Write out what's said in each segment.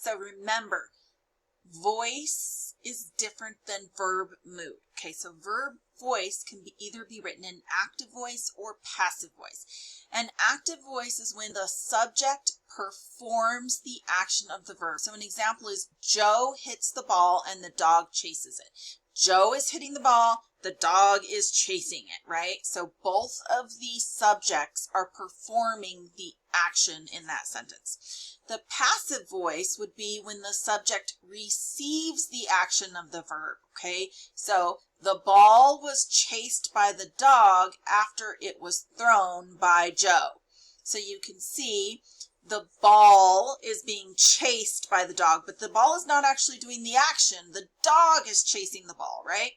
So remember, voice is different than verb mood. Okay, so verb voice can either be written in active voice or passive voice. An active voice is when the subject performs the action of the verb. So an example is Joe hits the ball and the dog chases it. Joe is hitting the ball, the dog is chasing it, right? So both of the subjects are performing the action in that sentence. The passive voice would be when the subject receives the action of the verb, okay? So the ball was chased by the dog after it was thrown by Joe. So you can see the ball is being chased by the dog, but the ball is not actually doing the action. The dog is chasing the ball, right?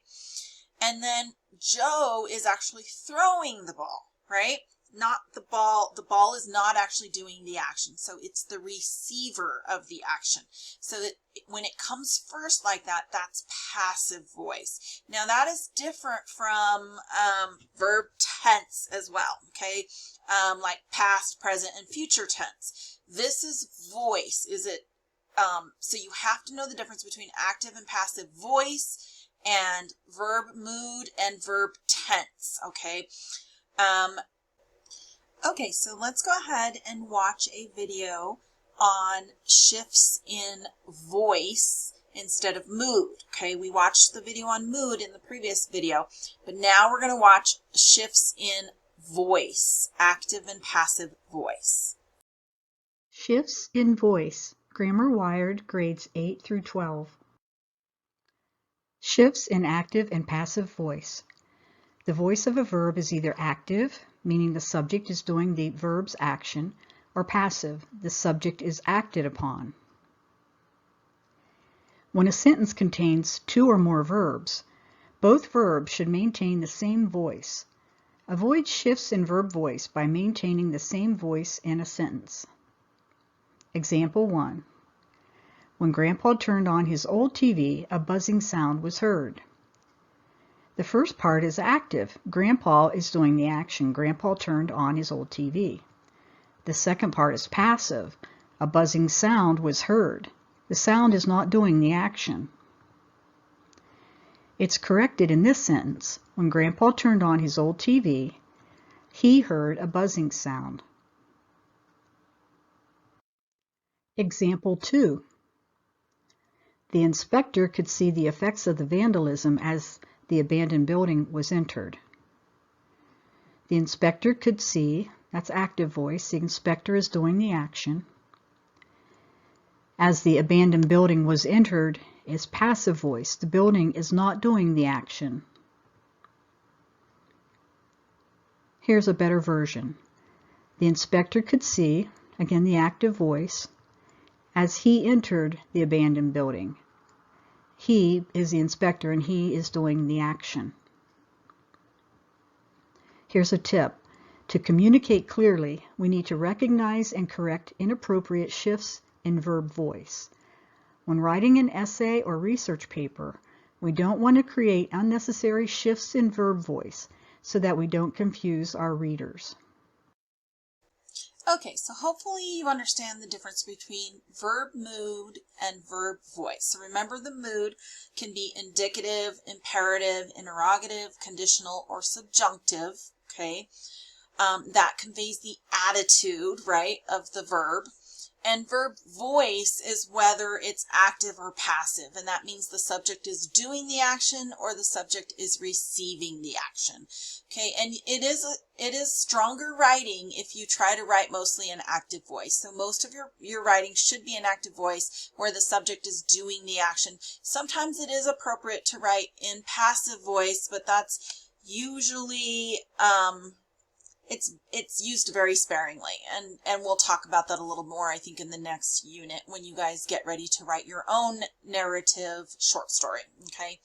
And then Joe is actually throwing the ball, right? Not the ball. The ball is not actually doing the action. So it's the receiver of the action. So that when it comes first like that, that's passive voice. Now that is different from verb tense as well, okay? Like past, present, and future tense. This is voice. So you have to know the difference between active and passive voice and verb mood and verb tense, okay? Okay, so let's go ahead and watch a video on shifts in voice instead of mood. Okay, we watched the video on mood in the previous video, but now we're going to watch shifts in voice, active and passive voice. Shifts in voice, Grammar Wired, grades 8 through 12. Shifts in active and passive voice. The voice of a verb is either active, meaning the subject is doing the verb's action, or passive, the subject is acted upon. When a sentence contains two or more verbs, both verbs should maintain the same voice. Avoid shifts in verb voice by maintaining the same voice in a sentence. Example 1. When Grandpa turned on his old TV, a buzzing sound was heard. The first part is active. Grandpa is doing the action. Grandpa turned on his old TV. The second part is passive. A buzzing sound was heard. The sound is not doing the action. It's corrected in this sentence. When Grandpa turned on his old TV, he heard a buzzing sound. Example 2. The inspector could see the effects of the vandalism as the abandoned building was entered. The inspector could see, that's active voice, the inspector is doing the action. As the abandoned building was entered is passive voice, the building is not doing the action. Here's a better version. The inspector could see, again the active voice, as he entered the abandoned building. He is the inspector and he is doing the action. Here's a tip. To communicate clearly, we need to recognize and correct inappropriate shifts in verb voice. When writing an essay or research paper, we don't want to create unnecessary shifts in verb voice so that we don't confuse our readers. Okay, so hopefully you understand the difference between verb mood and verb voice. So remember, the mood can be indicative, imperative, interrogative, conditional, or subjunctive, okay? That conveys the attitude, right, of the verb. And verb voice is whether it's active or passive, and that means the subject is doing the action or the subject is receiving the action. Okay, and it is stronger writing if you try to write mostly in active voice. So most of your writing should be in active voice where the subject is doing the action. Sometimes it is appropriate to write in passive voice, but that's usually it's used very sparingly, and we'll talk about that a little more, I think, in the next unit when you guys get ready to write your own narrative short story, okay?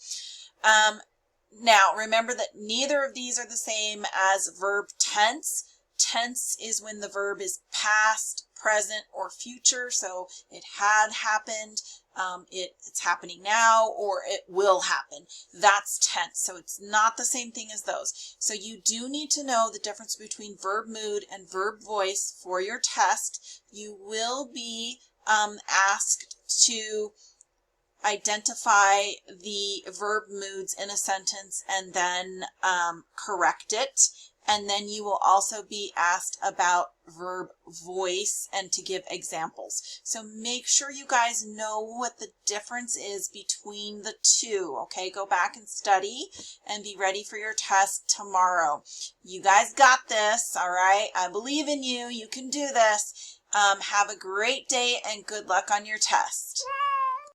Now, remember that neither of these are the same as verb tense. Tense is when the verb is past, present, or future, so it had happened, it's happening now, or it will happen. That's tense, so it's not the same thing as those. So you do need to know the difference between verb mood and verb voice for your test. You will be asked to identify the verb moods in a sentence and then correct it. And then you will also be asked about verb voice and to give examples. So make sure you guys know what the difference is between the two, okay? Go back and study and be ready for your test tomorrow. You guys got this, all right? I believe in you. You can do this. Have a great day and good luck on your test.